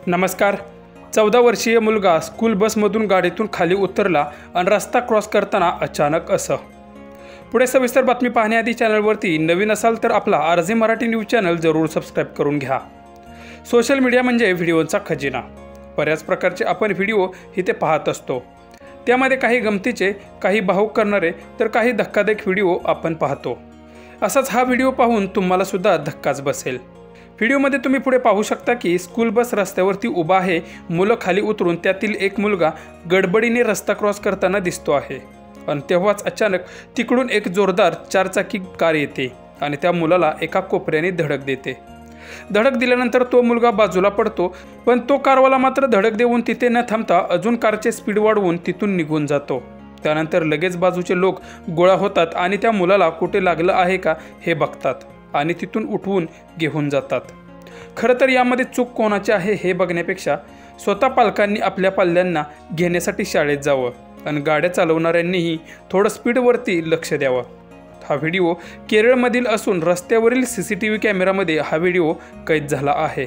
नमस्कार। 14 वर्षीय मुलगा स्कूल बसमधून गाडीतून खाली उतरला आणि रस्ता क्रॉस करताना अचानक असं। पुढे सविस्तर बातमी पाहण्याआधी चॅनलवरती नवीन असाल तर आपला आरजे मराठी न्यूज चॅनल जरूर सबस्क्राईब करून घ्या। सोशल मीडिया म्हणजे व्हिडिओचा खजिना। बऱ्याच प्रकारचे आपण व्हिडिओ इथे पाहत असतो। त्यामध्ये काही गमतीचे, काही भावुक करणारे तर काही धक्कादायक व्हिडिओ आपण पाहतो। असाच हा व्हिडिओ पाहून तुम्हाला सुद्धा धक्काच बसेल। व्हिडिओमध्ये तुम्ही पुढे पाहू शकता की स्कूल बस रस्त्यावरती उभा आहे। मुलं खाली उतरून त्यातील एक मुलगा गडबडीने रस्ता क्रॉस करताना दिसतो आहे आणि तेव्हाच अचानक तिकडून एक जोरदार चारचाकी कार येते आणि त्या मुलाला एका कोपऱ्याने धडक देते। धडक दिल्यानंतर तो मुलगा बाजूला पडतो, पण तो कारवाला मात्र धडक देऊन तिथे न थांबता अजून कारचे स्पीड वाढवून तिथून निघून जातो। त्यानंतर लगेच बाजूचे लोक गोळा होतात आणि त्या मुलाला कुठे लागलं आहे का हे बघतात आणि तिथून उठवून घेऊन जातात। खरं तर यामध्ये चूक कोणाची आहे हे बघण्यापेक्षा स्वतः पालकांनी आपल्या पाल्यांना घेण्यासाठी शाळेत जावं आणि गाड्या चालवणाऱ्यांनीही थोडं स्पीडवरती लक्ष द्यावं। हा व्हिडिओ केरळमधील असून रस्त्यावरील CCTV कॅमेरामध्ये हा व्हिडिओ कैद झाला आहे।